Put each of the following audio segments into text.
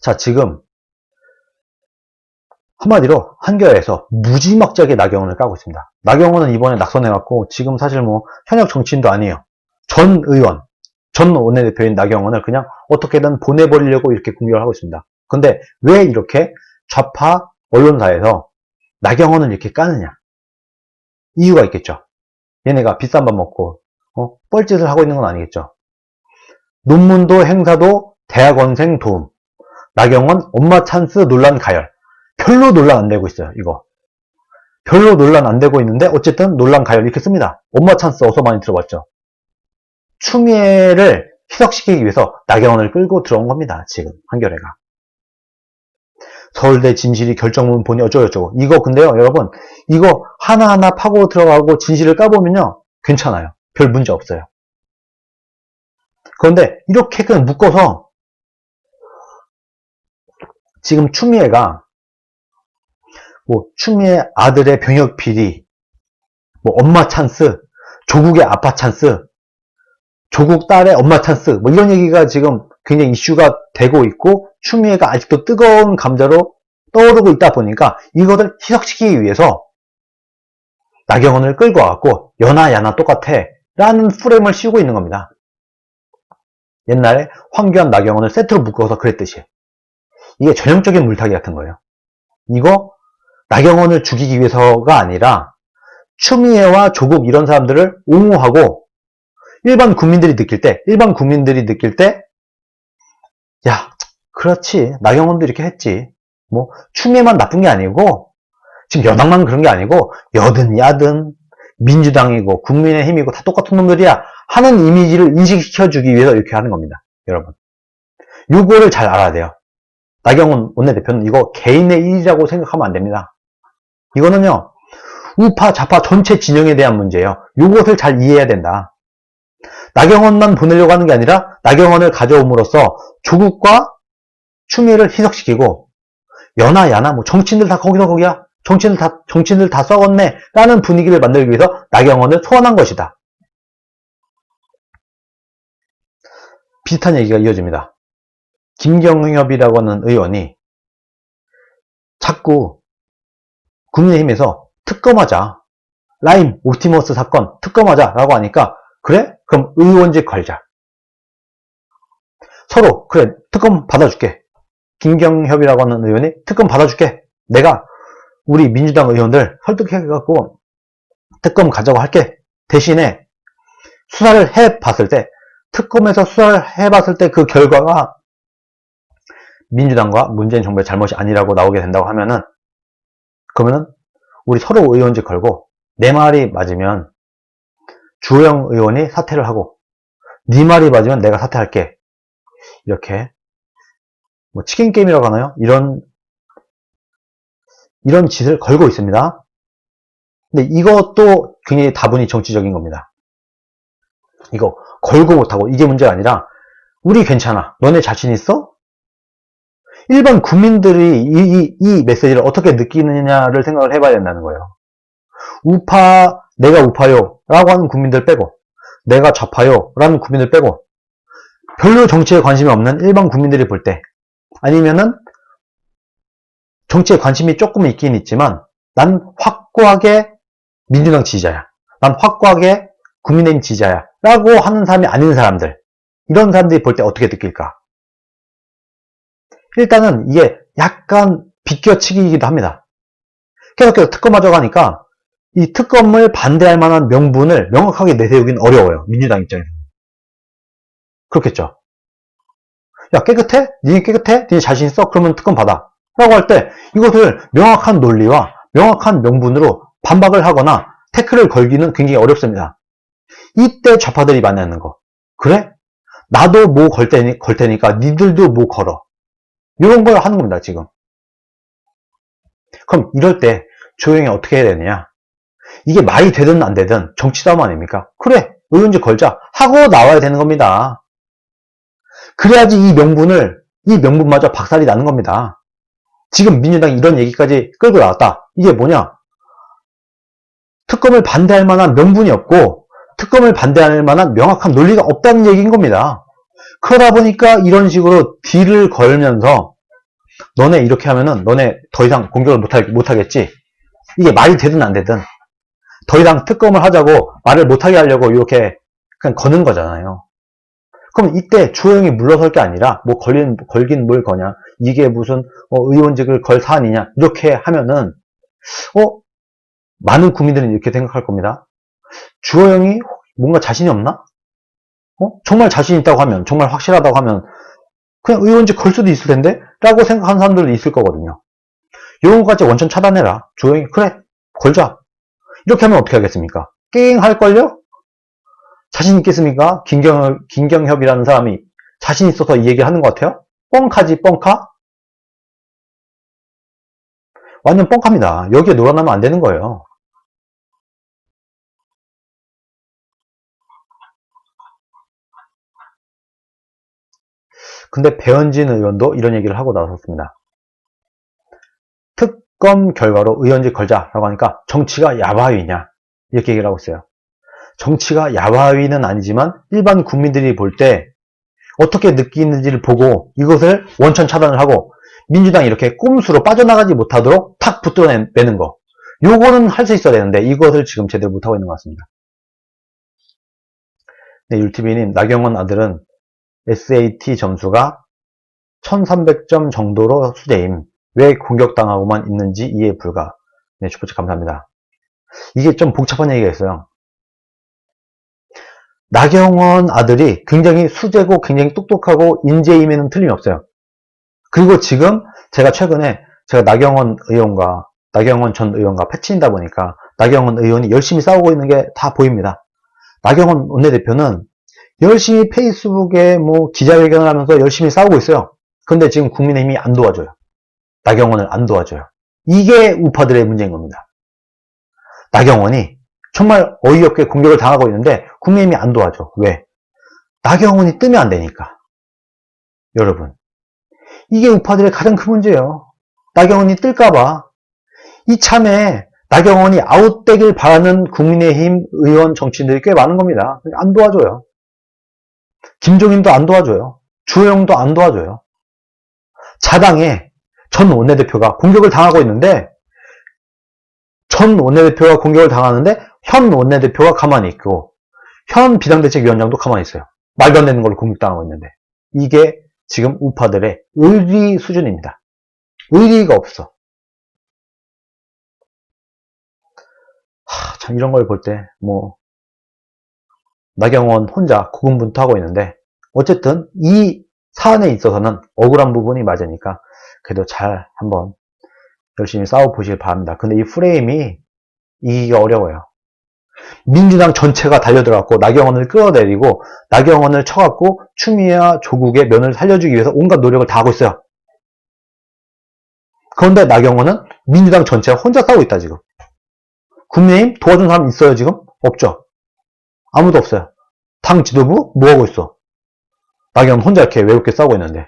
자, 지금 한마디로 한겨레에서 무지막지하게 나경원을 까고 있습니다. 나경원은 이번에 낙선해갖고 지금 사실 뭐 현역 정치인도 아니에요. 전 의원, 전 원내대표인 나경원을 그냥 어떻게든 보내버리려고 이렇게 공격을 하고 있습니다. 근데 왜 이렇게 좌파 언론사에서 나경원을 이렇게 까느냐? 이유가 있겠죠. 얘네가 비싼 밥 먹고 뻘짓을 하고 있는 건 아니겠죠. 논문도 행사도 대학원생 도움, 나경원 엄마 찬스 논란 가열. 별로 논란 안 되고 있어요. 이거 별로 논란 안 되고 있는데 어쨌든 논란 가열 이렇게 씁니다. 엄마 찬스 어서 많이 들어봤죠. 추미애를 희석시키기 위해서 나경원을 끌고 들어온 겁니다. 지금 한겨레가. 서울대 진실이 결정문 보니 어쩌고저쩌고. 이거 근데요 여러분, 이거 하나하나 파고 들어가고 진실을 까보면요 괜찮아요. 별 문제 없어요. 그런데 이렇게 그냥 묶어서 지금 추미애가 뭐 추미애 아들의 병역 비리, 뭐 엄마 찬스, 조국의 아빠 찬스, 조국 딸의 엄마 찬스, 뭐 이런 얘기가 지금 굉장히 이슈가 되고 있고, 추미애가 아직도 뜨거운 감자로 떠오르고 있다 보니까 이것을 희석시키기 위해서 나경원을 끌고 와갖고 연하 야나 똑같아 라는 프레임을 씌우고 있는 겁니다. 옛날에 황교안 나경원을 세트로 묶어서 그랬듯이. 이게 전형적인 물타기 같은 거예요. 이거 나경원을 죽이기 위해서가 아니라 추미애와 조국 이런 사람들을 옹호하고 일반 국민들이 느낄 때 야, 그렇지, 나경원도 이렇게 했지, 뭐 추미애만 나쁜 게 아니고 지금 여당만 그런 게 아니고 여든 야든 민주당이고 국민의힘이고 다 똑같은 놈들이야 하는 이미지를 인식시켜주기 위해서 이렇게 하는 겁니다. 여러분, 요거를 잘 알아야 돼요. 나경원 원내대표는 이거 개인의 일이라고 생각하면 안 됩니다. 이거는요 우파 좌파 전체 진영에 대한 문제예요. 요것을 잘 이해해야 된다. 나경원만 보내려고 하는 게 아니라 나경원을 가져옴으로써 조국과 추미애를 희석시키고 연하 야나 뭐 정치인들 다 거기야, 정치인들 다 썩었네 라는 분위기를 만들기 위해서 나경원을 소환한 것이다. 비슷한 얘기가 이어집니다. 김경협이라고 하는 의원이 자꾸 국민의힘에서 특검하자, 라임 옵티머스 사건 특검하자 라고 하니까 그래? 그럼 의원직 걸자. 서로 그래 특검 받아줄게. 김경협이라고 하는 의원이 특검 받아줄게. 내가 우리 민주당 의원들 설득해갖고 특검 가자고 할게. 대신에 수사를 해봤을 때, 특검에서 수사를 해봤을 때 그 결과가 민주당과 문재인 정부의 잘못이 아니라고 나오게 된다고 하면은, 그러면은 우리 서로 의원직 걸고 내 말이 맞으면 주호영 의원이 사퇴를 하고 네 말이 맞으면 내가 사퇴할게. 이렇게 뭐 치킨 게임이라고 하나요? 이런 짓을 걸고 있습니다. 근데 이것도 굉장히 다분히 정치적인 겁니다. 이거 걸고 못하고 이게 문제가 아니라 우리 괜찮아, 너네 자신 있어? 일반 국민들이 이 메시지를 어떻게 느끼느냐를 생각을 해봐야 된다는 거예요. 내가 우파요 라고 하는 국민들 빼고, 내가 좌파요 라는 국민들 빼고, 별로 정치에 관심이 없는 일반 국민들이 볼 때, 아니면은 정치에 관심이 조금 있긴 있지만 난 확고하게 민주당 지지자야, 난 확고하게 국민의힘 지지자야 라고 하는 사람이 아닌 사람들, 이런 사람들이 볼 때 어떻게 느낄까? 일단은 이게 약간 비껴치기이기도 합니다. 계속해서 특검하자고 하니까 이 특검을 반대할 만한 명분을 명확하게 내세우긴 어려워요. 민주당 입장에서. 그렇겠죠. 야, 깨끗해? 니네 깨끗해? 니네 자신 있어? 그러면 특검 받아 라고 할 때 이것을 명확한 논리와 명확한 명분으로 반박을 하거나 태클을 걸기는 굉장히 어렵습니다. 이때 좌파들이 많이 하는 거, 그래? 나도 뭐 걸 테니까 니들도 뭐 걸어, 이런 걸 하는 겁니다. 지금. 그럼 이럴 때 조용히 어떻게 해야 되느냐? 이게 말이 되든 안 되든 정치싸움 아닙니까? 그래, 의원직 걸자 하고 나와야 되는 겁니다. 그래야지 이 명분마저 박살이 나는 겁니다. 지금 민주당이 이런 얘기까지 끌고 나왔다. 이게 뭐냐? 특검을 반대할 만한 명분이 없고 특검을 반대할 만한 명확한 논리가 없다는 얘기인 겁니다. 그러다 보니까 이런 식으로 딜을 걸면서 너네 이렇게 하면은 너네 더 이상 공격을 못하겠지. 이게 말이 되든 안 되든 더 이상 특검을 하자고 말을 못하게 하려고 이렇게 그냥 거는 거잖아요. 그럼 이때 주호영이 물러설 게 아니라 뭐 걸긴 뭘 거냐, 이게 무슨 의원직을 걸 사안이냐, 이렇게 하면은 많은 국민들은 이렇게 생각할 겁니다. 주호영이 뭔가 자신이 없나? 정말 자신 있다고 하면, 정말 확실하다고 하면 그냥 의원직 걸 수도 있을 텐데? 라고 생각하는 사람들도 있을 거거든요. 이런 것까지 원천 차단해라. 주호영이 그래 걸자. 이렇게 하면 어떻게 하겠습니까? 깽 할걸요? 자신 있겠습니까? 김경협이라는 사람이 자신 있어서 이 얘기를 하는 것 같아요? 뻥카지 뻥카? 완전 뻥카입니다. 여기에 놀아나면 안 되는 거예요. 근데 배현진 의원도 이런 얘기를 하고 나섰습니다. 특검 결과로 의원직 걸자라고 하니까 정치가 야바위냐 이렇게 얘기를 하고 있어요. 정치가 야바위는 아니지만 일반 국민들이 볼 때 어떻게 느끼는지를 보고 이것을 원천 차단을 하고 민주당이 이렇게 꼼수로 빠져나가지 못하도록 탁 붙들어내는 거, 요거는 할 수 있어야 되는데 이것을 지금 제대로 못하고 있는 것 같습니다. 네, 율TV님, 나경원 아들은 SAT 점수가 1300점 정도로 수재임. 왜 공격당하고만 있는지 이해 불가. 네, 슈퍼챗 감사합니다. 이게 좀 복잡한 얘기가 있어요. 나경원 아들이 굉장히 수재고 굉장히 똑똑하고 인재임에는 틀림이 없어요. 그리고 지금 제가 최근에 나경원 전 의원과 패친이다 보니까 나경원 의원이 열심히 싸우고 있는 게 다 보입니다. 나경원 원내대표는 열심히 페이스북에 뭐 기자회견을 하면서 열심히 싸우고 있어요. 근데 지금 국민의힘이 안 도와줘요. 나경원을 안 도와줘요. 이게 우파들의 문제인 겁니다. 나경원이 정말 어이없게 공격을 당하고 있는데 국민의힘이 안 도와줘. 왜? 나경원이 뜨면 안 되니까. 여러분, 이게 우파들의 가장 큰 문제예요. 나경원이 뜰까봐. 이참에 나경원이 아웃되길 바라는 국민의힘 의원 정치인들이 꽤 많은 겁니다. 안 도와줘요. 김종인도 안 도와줘요. 주호영도 안 도와줘요. 자당의 전 원내대표가 공격을 당하고 있는데, 전 원내대표가 공격을 당하는데 현 원내대표가 가만히 있고 현 비상대책위원장도 가만히 있어요. 말도 안 되는 걸로 공격당하고 있는데, 이게 지금 우파들의 의리 수준입니다. 의리가 없어. 참 이런 걸 볼 때 나경원 혼자 고군분투하고 있는데, 어쨌든 이 사안에 있어서는 억울한 부분이 맞으니까 그래도 잘 한번 열심히 싸워보시길 바랍니다. 근데 이 프레임이 이기기가 어려워요. 민주당 전체가 달려들어갖고 나경원을 끌어내리고 나경원을 쳐갖고 추미애와 조국의 면을 살려주기 위해서 온갖 노력을 다 하고 있어요. 그런데 나경원은 민주당 전체가 혼자 싸우고 있다 지금. 국민의힘 도와준 사람 있어요 지금? 없죠. 아무도 없어요. 당 지도부 뭐하고 있어? 나경원 혼자 이렇게 외롭게 싸우고 있는데,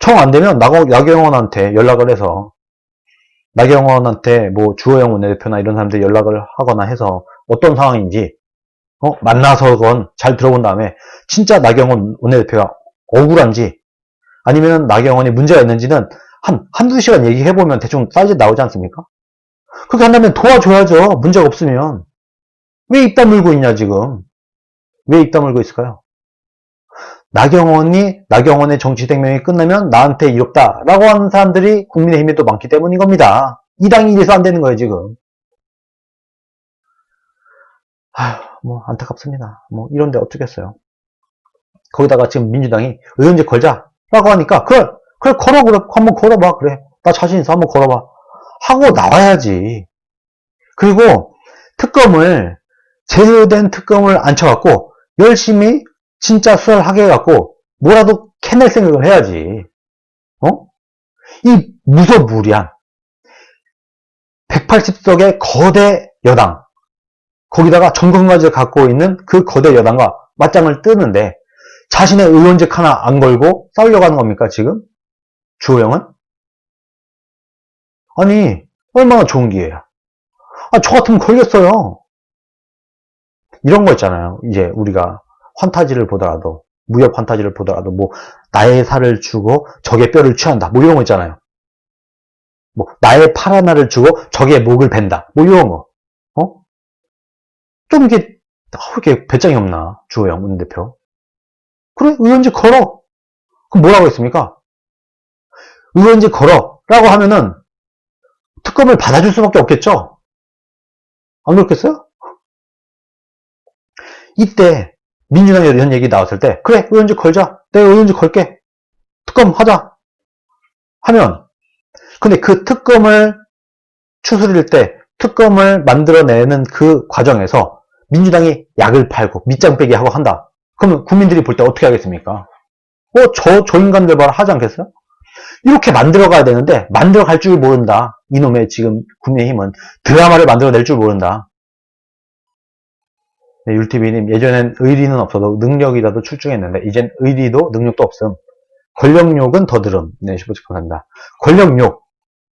청 안되면 나경원한테 연락을 해서 나경원한테 주호영 원내대표나 이런 사람들 연락을 하거나 해서 어떤 상황인지 만나서건 잘 들어본 다음에 진짜 나경원 원내대표가 억울한지 아니면 나경원이 문제가 있는지는 한두 시간 얘기해보면 대충 사이즈 나오지 않습니까? 그렇게 한다면 도와줘야죠. 문제가 없으면. 왜 입 다물고 있냐 지금. 왜 입 다물고 있을까요? 나경원의 정치 생명이 끝나면 나한테 이롭다라고 하는 사람들이 국민의힘에 도 많기 때문인 겁니다. 이 당이 이래서 안 되는 거예요 지금. 안타깝습니다. 이런데 어쩌겠어요. 거기다가 지금 민주당이 의원직 걸자라고 하니까 그래 걸어 그래 한번 걸어봐. 그래 나 자신 있어 한번 걸어봐 하고 나와야지. 그리고 제대로 된 특검을 안 쳐갖고 열심히 진짜 수사를 하게 해갖고 뭐라도 캐낼 생각을 해야지. 이 무소무리한 180석의 거대 여당, 거기다가 정권가지를 갖고 있는 그 거대 여당과 맞짱을 뜨는데 자신의 의원직 하나 안 걸고 싸우려고 하는 겁니까 지금? 주호영은? 아니 얼마나 좋은 기회야. 저 같으면 걸겠어요. 이런 거 있잖아요. 이제 우리가 환타지를 보더라도 무협 판타지를 보더라도 뭐 나의 살을 주고 적의 뼈를 취한다 뭐 이런 거 있잖아요. 뭐 나의 팔 하나를 주고 적의 목을 벤다 뭐 이런 거. 좀 이렇게 배짱이 없나 주호영 원내대표. 그래 의원직 걸어. 그럼 뭐라고 했습니까? 의원직 걸어 라고 하면은 특검을 받아줄 수밖에 없겠죠. 안 그렇겠어요? 이때 민주당에 이런 얘기 나왔을 때 그래 의원직 걸자 내가 의원직 걸게 특검 하자 하면 근데 그 특검을 추스릴 때 특검을 만들어내는 그 과정에서 민주당이 약을 팔고 밑장 빼기 하고 한다. 그러면 국민들이 볼 때 어떻게 하겠습니까? 저 인간들 봐라 하지 않겠어요? 이렇게 만들어가야 되는데 만들어갈 줄 모른다. 이놈의 지금 국민의힘은 드라마를 만들어낼 줄 모른다. 네, 율TV님 예전엔 의리는 없어도 능력이라도 출중했는데 이젠 의리도 능력도 없음. 권력욕은 더 들음. 네, 슈퍼챗 감사합니다. 권력욕,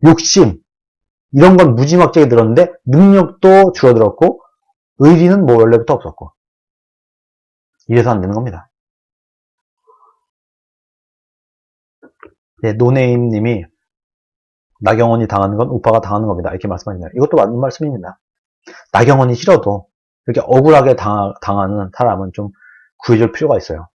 욕심 이런 건 무지막지하게 들었는데 능력도 줄어들었고 의리는 뭐 원래부터 없었고 이래서 안 되는 겁니다. 네, 노네임님이 나경원이 당하는 건 우파가 당하는 겁니다. 이렇게 말씀하십니다. 이것도 맞는 말씀입니다. 나경원이 싫어도 이렇게 억울하게 당하는 사람은 좀 구해줄 필요가 있어요.